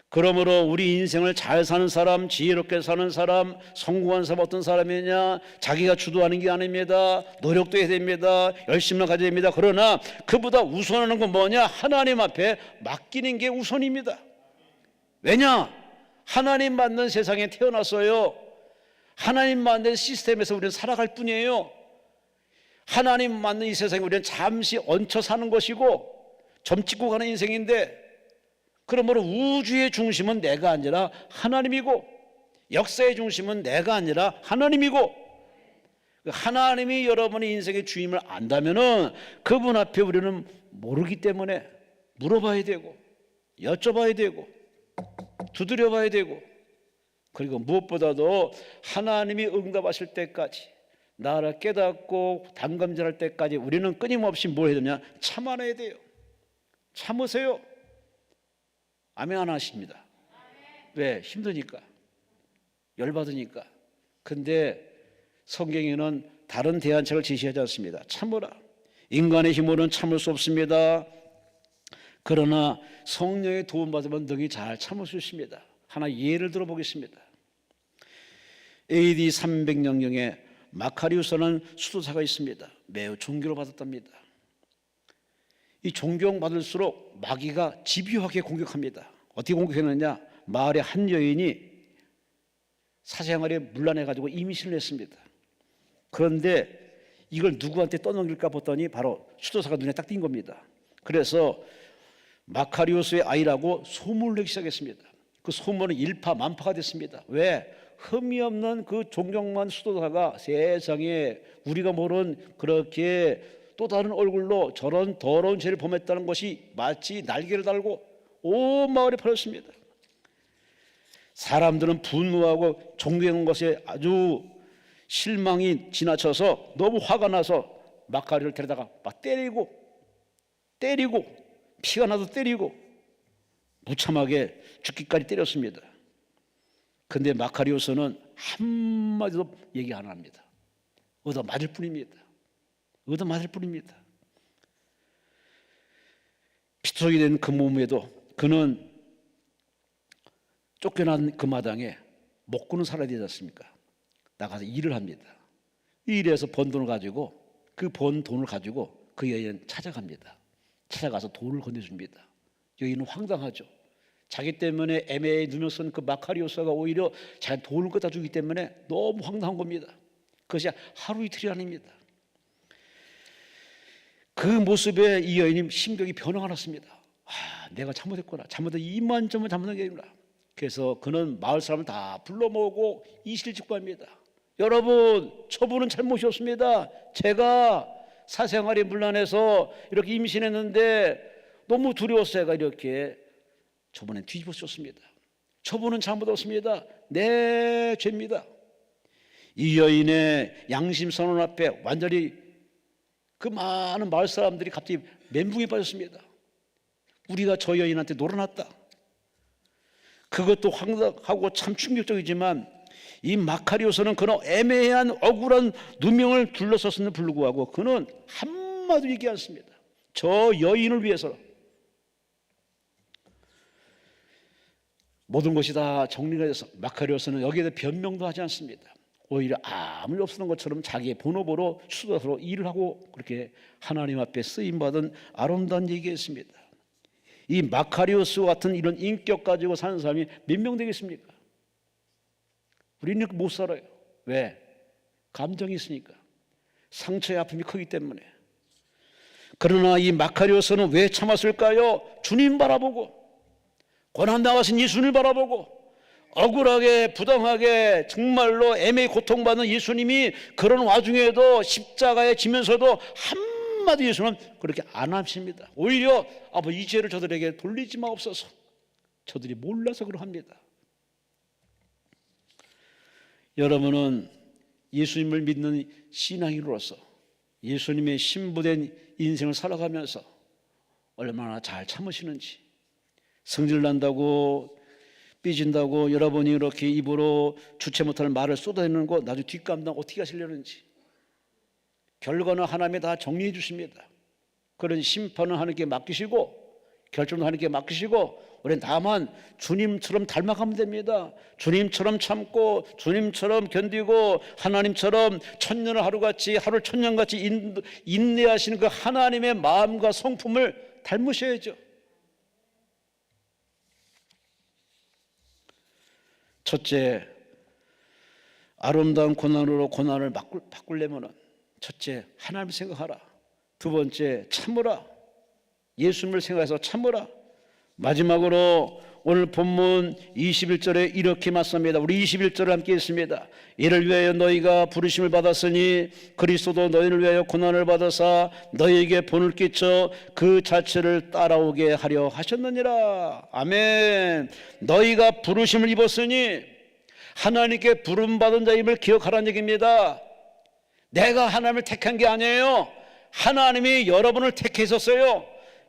그러므로 우리 인생을 잘 사는 사람, 지혜롭게 사는 사람, 성공한 사람 어떤 사람이냐? 자기가 주도하는 게 아닙니다. 노력도 해야 됩니다. 열심을 가져야 됩니다. 그러나 그보다 우선하는 건 뭐냐? 하나님 앞에 맡기는 게 우선입니다. 왜냐? 하나님 만든 세상에 태어났어요. 하나님 만든 시스템에서 우리는 살아갈 뿐이에요. 하나님 만든 이 세상에 우리는 잠시 얹혀 사는 것이고 점 찍고 가는 인생인데, 그러므로 우주의 중심은 내가 아니라 하나님이고 역사의 중심은 내가 아니라 하나님이고, 하나님이 여러분의 인생의 주임을 안다면은 그분 앞에 우리는 모르기 때문에 물어봐야 되고 여쭤봐야 되고 두드려봐야 되고, 그리고 무엇보다도 하나님이 응답하실 때까지, 나를 깨닫고 단감질할 때까지 우리는 끊임없이 뭘 해야 되냐? 참아내야 돼요. 참으세요. 아멘 안 하십니다. 왜? 힘드니까, 열받으니까. 근데 성경에는 다른 대안책을 제시하지 않습니다. 참으라. 인간의 힘으로는 참을 수 없습니다. 그러나 성령의 도움받으면 능히 잘 참을 수 있습니다. 하나 예를 들어보겠습니다. AD 300년경에 마카리우스라는 수도사가 있습니다. 매우 존경을 받았답니다. 이 존경받을수록 마귀가 집요하게 공격합니다. 어떻게 공격했느냐? 마을의 한 여인이 사생활에 문란해가지고 임신을 했습니다. 그런데 이걸 누구한테 떠넘길까 봤더니 바로 수도사가 눈에 딱 띈 겁니다. 그래서 마카리우스의 아이라고 소문을 내기 시작했습니다. 그 소문은 일파만파가 됐습니다. 왜? 흠이 없는 그 존경만 수도사가 세상에 우리가 모르는 그렇게 또 다른 얼굴로 저런 더러운 죄를 범했다는 것이 마치 날개를 달고 온 마을에 퍼졌습니다. 사람들은 분노하고 존경한 것에 아주 실망이 지나쳐서 너무 화가 나서 마카리를 데려다가 막 때리고 피가 나도 때리고 무참하게 죽기까지 때렸습니다. 근데 마카리오스는 한마디도 얘기 안 합니다. 얻어맞을 뿐입니다. 피투성이 된 그 몸에도 그는 쫓겨난 그 마당에 먹고는 살아야 되지 않습니까? 나가서 일을 합니다. 이 일에서 번 돈을 가지고 그 번 돈을 가지고 그 여인은 찾아갑니다. 찾아가서 돌을 건네줍니다. 여인은 황당하죠. 자기 때문에 애매에 눈을 쓴 그 마카리오스가 오히려 자기 돌을 갖다 주기 때문에 너무 황당한 겁니다. 그것이 하루 이틀이 아닙니다. 그 모습에 이 여인이 심경이 변화가 났습니다. 내가 잘못했구나. 이만저만 잘못한 게 아니구나. 그래서 그는 마을 사람을 다 불러 모으고 이실직고합니다. 여러분, 저분은 잘못이 없습니다. 제가 사생활이 문란해서 이렇게 임신했는데 너무 두려워서 제가 이렇게 저번에 뒤집어 쳤습니다. 저분은 잘못 없습니다. 내 죄입니다. 이 여인의 양심 선언 앞에 완전히 그 많은 마을 사람들이 갑자기 멘붕에 빠졌습니다. 우리가 저 여인한테 놀아났다. 그것도 황당하고 참 충격적이지만 이 마카리오스는 그런 애매한 억울한 누명을 둘러섰음에도 불구하고 그는 한마디도 얘기 않습니다. 저 여인을 위해서 모든 것이 다 정리가 돼서 마카리오스는 여기에 대해 변명도 하지 않습니다. 오히려 아무 일 없었던 것처럼 자기의 본업으로 수고로 일을 하고 그렇게 하나님 앞에 쓰임받은 아름다운 얘기했습니다. 이 마카리오스와 같은 이런 인격 가지고 사는 사람이 몇 명 되겠습니까? 우리는 못 살아요. 왜? 감정이 있으니까. 상처의 아픔이 크기 때문에. 그러나 이 마카리오스는 왜 참았을까요? 주님 바라보고, 고난 당하신 예수님을 바라보고, 억울하게 부당하게 정말로 애매히 고통받는 예수님이 그런 와중에도 십자가에 지면서도 한마디 예수는 그렇게 안 하십니다. 오히려 아버지 이 죄를 저들에게 돌리지 마옵소서. 저들이 몰라서 그러합니다. 여러분은 예수님을 믿는 신앙인으로서 예수님의 신부된 인생을 살아가면서 얼마나 잘 참으시는지, 성질 난다고 삐진다고 여러분이 이렇게 입으로 주체 못할 말을 쏟아내는 거 나중에 뒷감당 어떻게 하시려는지, 결과는 하나님이 다 정리해 주십니다. 그런 심판은 하나님께 맡기시고 결정도 하나님께 맡기시고 우리는 다만 주님처럼 닮아가면 됩니다. 주님처럼 참고 주님처럼 견디고 하나님처럼 천년을 하루같이 하루를 천년같이 인내하시는 그 하나님의 마음과 성품을 닮으셔야죠. 첫째, 아름다운 고난으로 고난을 바꾸려면 첫째, 하나님을 생각하라. 두 번째, 참으라. 예수님을 생각해서 참으라. 마지막으로 오늘 본문 21절에 이렇게 맞습니다. 우리 21절을 함께 읽습니다. 이를 위하여 너희가 부르심을 받았으니 그리스도도 너희를 위하여 고난을 받으사 너희에게 본을 끼쳐 그 자체를 따라오게 하려 하셨느니라. 아멘. 너희가 부르심을 입었으니 하나님께 부름받은 자임을 기억하라는 얘기입니다. 내가 하나님을 택한 게 아니에요. 하나님이 여러분을 택하셨어요.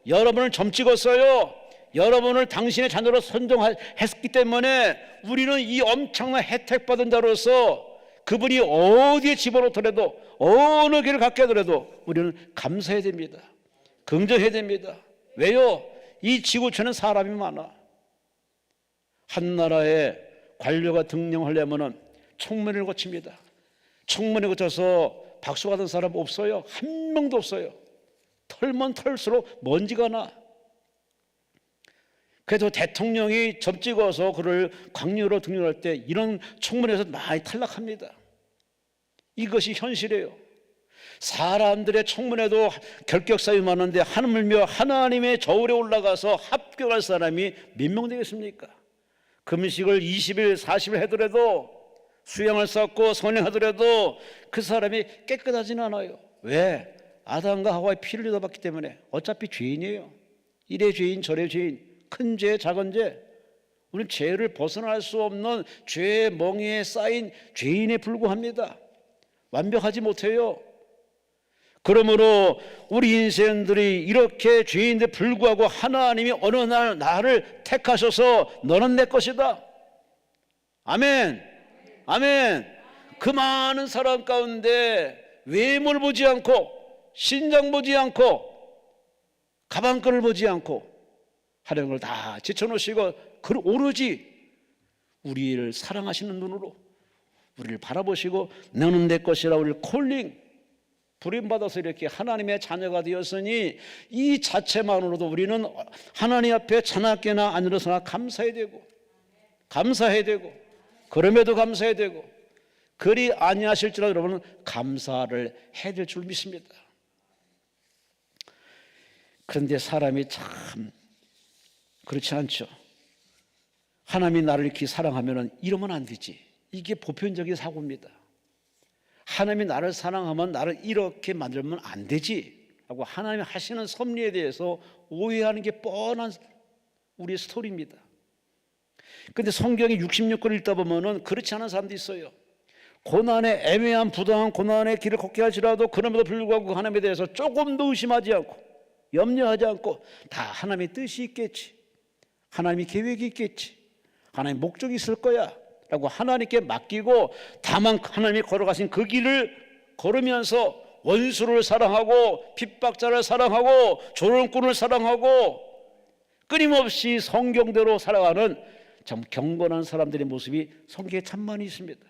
여러분을 점 찍었어요. 여러분을 당신의 자녀로 선정했기 때문에 우리는 이 엄청난 혜택받은 자로서 그분이 어디에 집어넣더라도 어느 길을 갖게 하더라도 우리는 감사해야 됩니다. 긍정해야 됩니다. 왜요? 이 지구촌은 사람이 많아. 한 나라의 관료가 등령하려면 청문회를 거칩니다. 청문회 거쳐서 박수 받은 사람 없어요. 한 명도 없어요. 털면 털수록 먼지가 나. 그래도 대통령이 점 찍어서 그를 광료로 등용할 때 이런 청문회에서 많이 탈락합니다. 이것이 현실이에요. 사람들의 청문회도 결격사유 많은데 하물며 하나님의 저울에 올라가서 합격할 사람이 몇 명 되겠습니까? 금식을 20일 40일 하더라도 수양을 쌓고 선행하더라도 그 사람이 깨끗하지는 않아요. 왜? 아담과 하와의 피를 흘려봤기 때문에. 어차피 죄인이에요. 이래 죄인 저래 죄인, 큰 죄 작은 죄, 우리는 죄를 벗어날 수 없는 죄의 멍에에 쌓인 죄인에 불과합니다. 완벽하지 못해요. 그러므로 우리 인생들이 이렇게 죄인데 불구하고 하나님이 어느 날 나를 택하셔서 너는 내 것이다. 아멘. 아멘. 그 많은 사람 가운데 외모를 보지 않고 신장 보지 않고 가방끈을 보지 않고 하려는 걸 다 제쳐놓으시고 오로지 우리를 사랑하시는 눈으로 우리를 바라보시고 너는 내 것이라 우리를 콜링, 부름받아서 이렇게 하나님의 자녀가 되었으니 이 자체만으로도 우리는 하나님 앞에 자나깨나 안 일어서나 감사해야 되고 그럼에도 감사해야 되고, 그리 아니하실지라도 여러분은 감사를 해야 될 줄 믿습니다. 그런데 사람이 참 그렇지 않죠. 하나님이 나를 이렇게 사랑하면 이러면 안 되지. 이게 보편적인 사고입니다. 하나님이 나를 사랑하면 나를 이렇게 만들면 안 되지 하고 하나님이 하시는 섭리에 대해서 오해하는 게 뻔한 우리의 스토리입니다. 그런데 성경의 66권을 읽다 보면은 그렇지 않은 사람도 있어요. 고난의 애매한 부당한 고난의 길을 걷게 할지라도 그럼에도 불구하고 하나님에 대해서 조금도 의심하지 않고 염려하지 않고 다 하나님의 뜻이 있겠지, 하나님의 계획이 있겠지, 하나님의 목적이 있을 거야 라고 하나님께 맡기고, 다만 하나님이 걸어가신 그 길을 걸으면서 원수를 사랑하고 핍박자를 사랑하고 조롱꾼을 사랑하고 끊임없이 성경대로 살아가는 참 경건한 사람들의 모습이 성경에 참 많이 있습니다.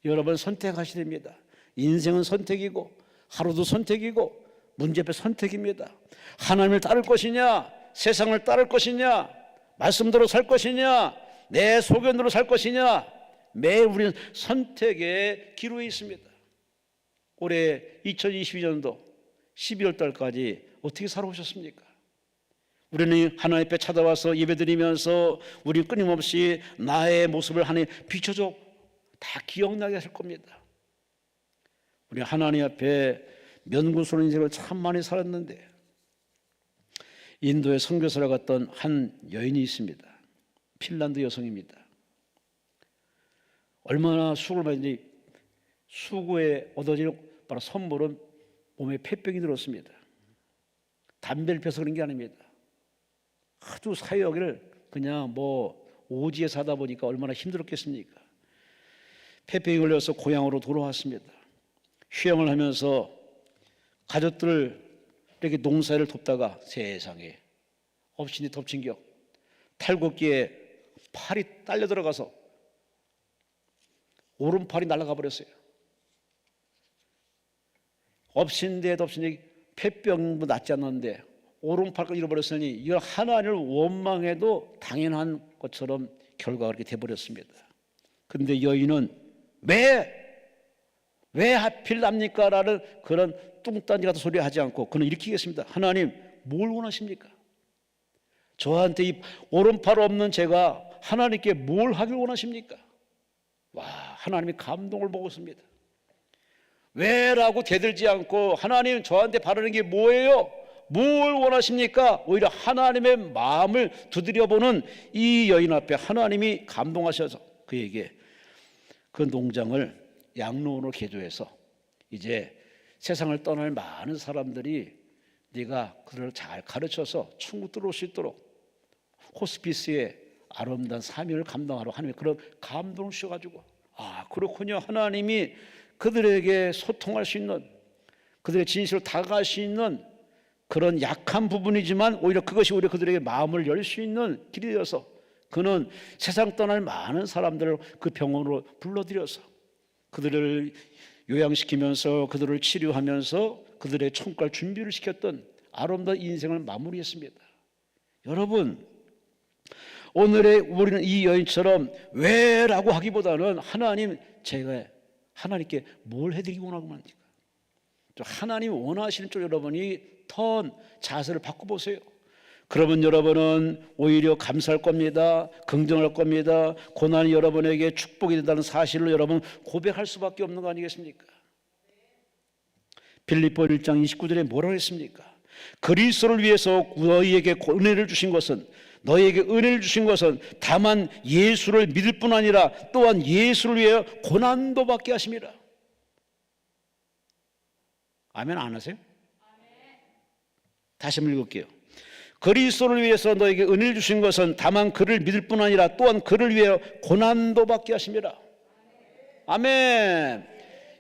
여러분 선택하셔야 됩니다. 인생은 선택이고 하루도 선택이고 문제 앞에 선택입니다. 하나님을 따를 것이냐, 세상을 따를 것이냐, 말씀대로 살 것이냐, 내 소견대로 살 것이냐, 매일 우리는 선택의 기로에 있습니다. 올해 2022년도 12월 달까지 어떻게 살아오셨습니까? 우리는 하나님 앞에 찾아와서 예배드리면서 우리 끊임없이 나의 모습을 하나님 비춰줘 다 기억나게 하실 겁니다. 우리 하나님 앞에 면구스러운 인생을 참 많이 살았는데, 인도에 선교사를 갔던 한 여인이 있습니다. 핀란드 여성입니다. 얼마나 수고를 많이, 수고에 얻어지는 바로 선물은 몸에 폐병이 들었습니다. 담배를 피워서 그런 게 아닙니다. 하도 사역을 그냥 오지에 사다 보니까 얼마나 힘들었겠습니까? 폐병이 걸려서 고향으로 돌아왔습니다. 휴양을 하면서 가족들 이렇게 농사를 돕다가 세상에 엎친 데 덮친 격 탈곡기에 팔이 딸려 들어가서 오른팔이 날아가 버렸어요. 엎친 데 덮친 데 폐병도 낫지 않는데 오른팔을 잃어버렸으니 이걸 하나님을 원망해도 당연한 것처럼 결과가 그렇게 돼버렸습니다. 그런데 여인은 왜 하필 납니까? 라는 그런 뚱딴지 같은 소리 하지 않고 그는 이렇게 얘기했습니다. 하나님 뭘 원하십니까? 저한테 이 오른팔 없는 제가 하나님께 뭘 하길 원하십니까? 와, 하나님이 감동을 먹었습니다. 왜라고 대들지 않고 하나님 저한테 바라는 게 뭐예요? 뭘 원하십니까? 오히려 하나님의 마음을 두드려보는 이 여인 앞에 하나님이 감동하셔서 그에게 그 농장을 양로원으로 개조해서 이제 세상을 떠날 많은 사람들이 네가 그들을 잘 가르쳐서 천국 들어올 수 있도록 호스피스의 아름다운 사명을 감당하러 하나님이 그런 감동을 주셔가지고, 아 그렇군요, 하나님이 그들에게 소통할 수 있는, 그들의 진실을 다가갈 수 있는 그런 약한 부분이지만 오히려 그것이 오히려 그들에게 마음을 열 수 있는 길이 되어서 그는 세상 떠날 많은 사람들을 그 병원으로 불러들여서 그들을 요양시키면서 그들을 치료하면서 그들의 천국갈 준비를 시켰던 아름다운 인생을 마무리했습니다. 여러분, 오늘의 우리는 이 여인처럼 왜라고 하기보다는 하나님, 제가 하나님께 뭘 해드리기 원하고 합니까? 하나님 원하시는 쪽 여러분이 턴 자세를 바꿔보세요. 그러면 여러분은 오히려 감사할 겁니다. 긍정할 겁니다. 고난이 여러분에게 축복이 된다는 사실을 여러분 고백할 수밖에 없는 거 아니겠습니까? 빌립보 1장 29절에 뭐라고 했습니까? 그리스도를 위해서 너희에게 은혜를 주신 것은, 너희에게 은혜를 주신 것은 다만 예수를 믿을 뿐 아니라 또한 예수를 위해 고난도 받게 하심이라. 아멘 안 하세요? 다시 한번 읽을게요. 그리스도를 위해서 너에게 은혜를 주신 것은 다만 그를 믿을 뿐 아니라 또한 그를 위해 고난도 받게 하심이라. 아멘.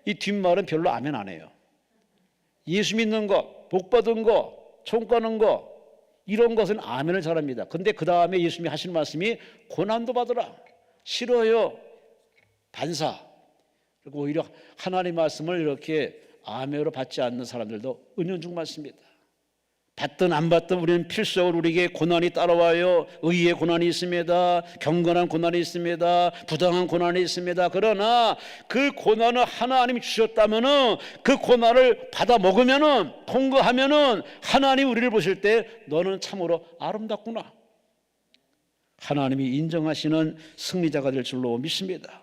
이 뒷말은 별로 아멘 안 해요. 예수 믿는 거, 복 받은 거, 총 가는 거, 이런 것은 아멘을 잘합니다. 근데 그 다음에 예수님이 하시는 말씀이 고난도 받으라. 싫어요. 반사. 그리고 오히려 하나님의 말씀을 이렇게 아멘으로 받지 않는 사람들도 은연중 많습니다. 받든 안 받든 우리는 필수적으로 우리에게 고난이 따라와요. 의의 고난이 있습니다. 경건한 고난이 있습니다. 부당한 고난이 있습니다. 그러나 그 고난을 하나님이 주셨다면은 그 고난을 받아 먹으면은, 통과하면은 하나님 우리를 보실 때 너는 참으로 아름답구나, 하나님이 인정하시는 승리자가 될 줄로 믿습니다.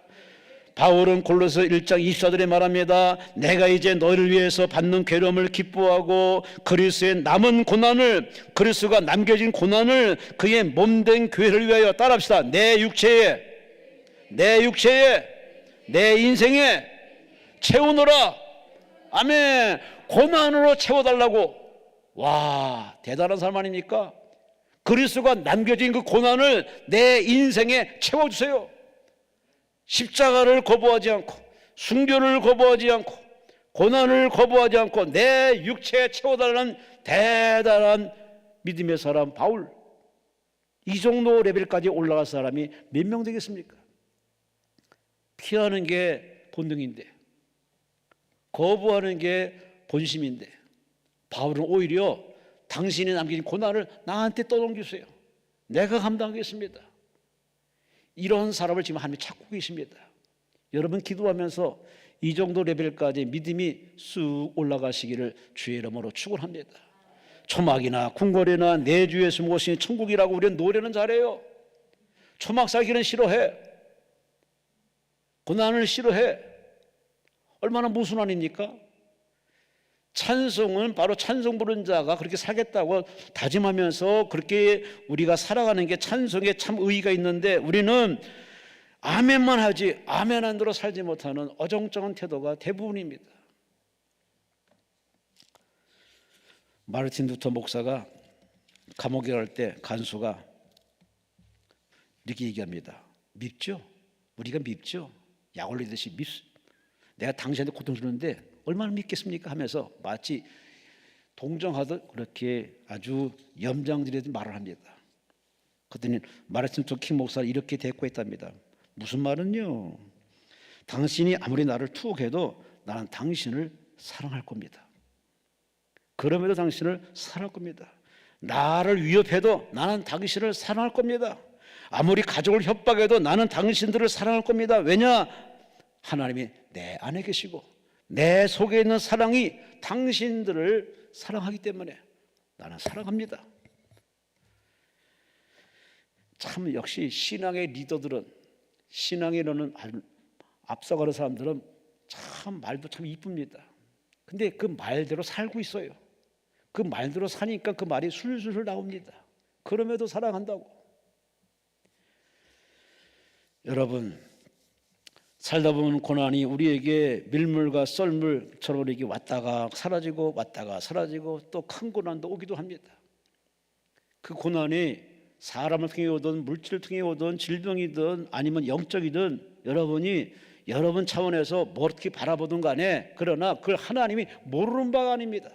바울은 골로새 1장 24절에 말합니다. 내가 이제 너희를 위해서 받는 괴로움을 기뻐하고 그리스도의 남은 고난을, 그리스도가 남겨진 고난을 그의 몸된 교회를 위하여, 따라합시다, 내 육체에, 내 인생에 채우노라. 아멘. 고난으로 채워달라고. 와, 대단한 사람 아닙니까? 그리스도가 남겨진 그 고난을 내 인생에 채워주세요. 십자가를 거부하지 않고, 순교를 거부하지 않고, 고난을 거부하지 않고 내 육체에 채워달라는 대단한 믿음의 사람 바울. 이 정도 레벨까지 올라갈 사람이 몇 명 되겠습니까? 피하는 게 본능인데, 거부하는 게 본심인데, 바울은 오히려 당신이 남긴 고난을 나한테 떠넘기세요. 내가 감당하겠습니다. 이런 사람을 지금 하나님이 찾고 계십니다. 여러분 기도하면서 이 정도 레벨까지 믿음이 쑥 올라가시기를 주의 이름으로 축원합니다. 초막이나 궁궐이나 내 주에 숨으신 천국이라고 우리는 노래는 잘해요. 초막 살기는 싫어해. 고난을 싫어해. 얼마나 무순환입니까? 찬송은 바로 찬송 부른 자가 그렇게 살겠다고 다짐하면서 그렇게 우리가 살아가는 게 찬송에 참 의의가 있는데, 우리는 아멘만 하지 아멘 안 들어 살지 못하는 어정쩡한 태도가 대부분입니다. 마르틴 루터 목사가 감옥에 갈 때 간수가 이렇게 얘기합니다. 밉죠? 우리가 밉죠? 약 올리듯이 밉습니다. 내가 당신한테 고통 주는데 얼마나 믿겠습니까? 하면서 마치 동정하듯 그렇게 아주 염장들이듯 말을 합니다. 그랬더니 마르틴 루터 킹 목사를 이렇게 대꾸했답니다. 무슨 말은요, 당신이 아무리 나를 투옥해도 나는 당신을 사랑할 겁니다. 그럼에도 당신을 사랑할 겁니다. 나를 위협해도 나는 당신을 사랑할 겁니다. 아무리 가족을 협박해도 나는 당신들을 사랑할 겁니다. 왜냐? 하나님이 내 안에 계시고 내 속에 있는 사랑이 당신들을 사랑하기 때문에 나는 사랑합니다. 참 역시 신앙의 리더들은, 신앙에 이르는 앞서가는 사람들은 참 말도 참 이쁩니다. 근데 그 말대로 살고 있어요. 그 말대로 사니까 그 말이 술술 나옵니다. 그럼에도 사랑한다고. 여러분, 살다 보면 고난이 우리에게 밀물과 썰물처럼 이렇게 왔다가 사라지고 왔다가 사라지고 또 큰 고난도 오기도 합니다. 그 고난이 사람을 통해 오든 물질을 통해 오든 질병이든 아니면 영적이든 여러분이 여러분 차원에서 뭐 어떻게 바라보든 간에, 그러나 그걸 하나님이 모르는 바가 아닙니다.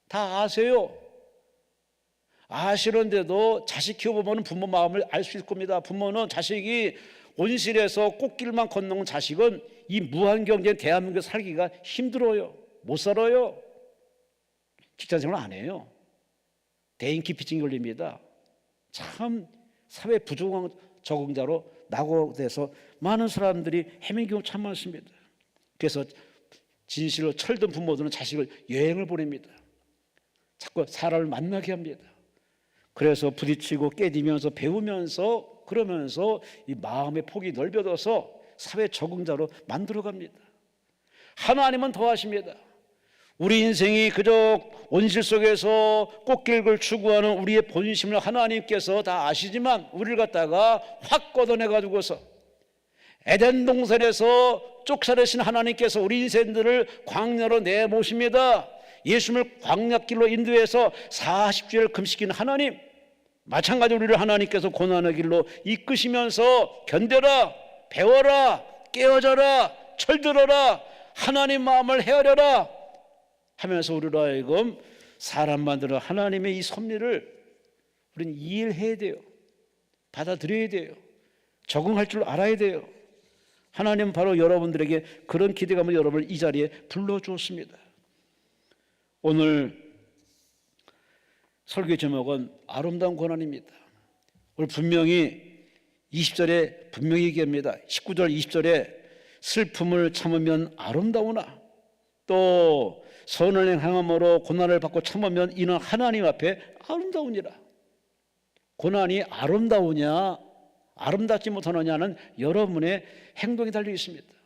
다 아세요. 아시는데도 자식 키워보면 부모 마음을 알 수 있을 겁니다. 부모는 자식이 온실에서 꽃길만 걷는 자식은 이 무한경제 대한민국 살기가 힘들어요. 못 살아요. 직장생활 안 해요. 대인기피증 걸립니다. 참 사회 부적응 적응자로 낙오돼서 많은 사람들이 헤맨 경우 참 많습니다. 그래서 진실로 철든 부모들은 자식을 여행을 보냅니다. 자꾸 사람을 만나게 합니다. 그래서 부딪히고 깨지면서 배우면서, 그러면서 이 마음의 폭이 넓어져서 사회 적응자로 만들어갑니다. 하나님은 더 하십니다. 우리 인생이 그저 온실 속에서 꽃길을 추구하는 우리의 본심을 하나님께서 다 아시지만 우리를 갖다가 확 걷어내가지고서 에덴 동산에서 쫓아내신 하나님께서 우리 인생들을 광야로 내모십니다. 예수님을 광야길로 인도해서 40주를 금식인 하나님, 마찬가지로 우리를 하나님께서 고난의 길로 이끄시면서 견뎌라, 배워라, 깨어져라, 철들어라, 하나님 마음을 헤아려라 하면서 우리로 하여금 사람 만드는 하나님의 이 섭리를 우리는 이해해야 돼요. 받아들여야 돼요. 적응할 줄 알아야 돼요. 하나님은 바로 여러분들에게 그런 기대감을 여러분을 이 자리에 불러주었습니다. 오늘 설교 제목은 아름다운 고난입니다. 오늘 분명히 20절에 분명히 얘기합니다. 19절 20절에 슬픔을 참으면 아름다우나 또 선을 행함으로 고난을 받고 참으면 이는 하나님 앞에 아름다우니라. 고난이 아름다우냐 아름답지 못하느냐는 여러분의 행동에 달려 있습니다.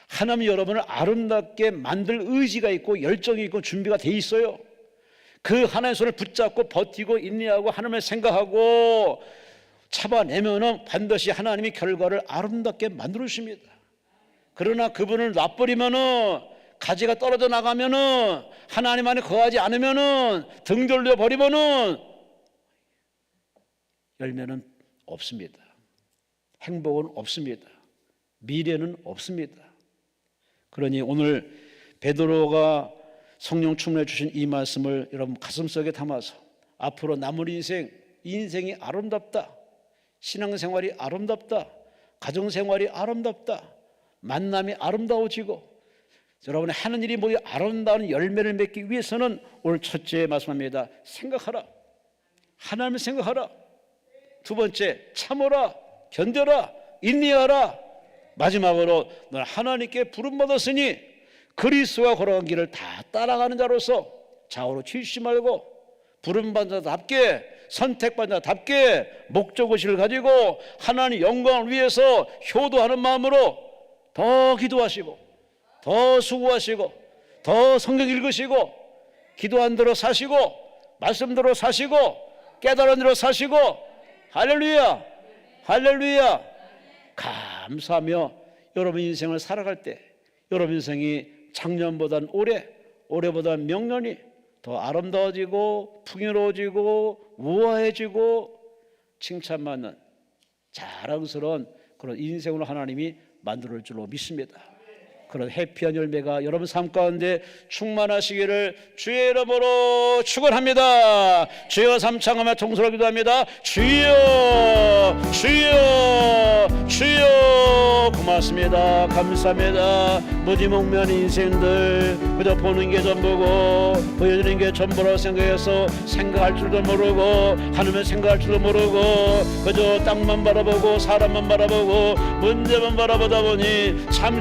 하나님 여러분을 아름답게 만들 의지가 있고 열정이 있고 준비가 돼 있어요. 그 하나님의 손을 붙잡고 버티고 인내하고 하나님을 생각하고 참아내면은 반드시 하나님이 결과를 아름답게 만들어 주십니다. 그러나 그분을 놔버리면은 가지가 떨어져 나가면은 하나님 안에 거하지 않으면은 등 돌려 버리면은 열매는 없습니다. 행복은 없습니다. 미래는 없습니다. 그러니 오늘 베드로가 성령 충만해 주신 이 말씀을 여러분 가슴속에 담아서 앞으로 남은 인생이 아름답다, 신앙생활이 아름답다, 가정생활이 아름답다, 만남이 아름다워지고 여러분의 하는 일이 모두 아름다운 열매를 맺기 위해서는 오늘 첫째 말씀합니다. 생각하라. 하나님을 생각하라. 두 번째, 참으라, 견뎌라, 인내하라. 마지막으로 너는 하나님께 부름받았으니 그리스도가 걸어간 길을 다 따라가는 자로서 좌우로 치우치지 말고 부름받은 자답게 선택받은 자답게 목적의식을 가지고 하나님 영광을 위해서 효도하는 마음으로 더 기도하시고 더 수고하시고 더 성경 읽으시고 기도한 대로 사시고 말씀대로 사시고 깨달은 대로 사시고 할렐루야 할렐루야 감사하며 여러분 인생을 살아갈 때 여러분 인생이 작년보다는 올해보다는 명년이 더 아름다워지고 풍요로워지고 우아해지고 칭찬받는 자랑스러운 그런 인생으로 하나님이 만들 줄로 믿습니다. 그런 해피한 열매가 여러분 삶 가운데 충만하시기를 주의 이름으로 축원합니다. 주여 삼창하며 통솔하기도 기도합니다. 주여 주여 주여 고맙습니다. 감사합니다. 무지몽매한 인생들 그저 보는 게 전부고 보여주는 게 전부라고 생각해서 생각할 줄도 모르고 하나님을 생각할 줄도 모르고 그저 땅만 바라보고 사람만 바라보고 문제만 바라보다 보니 참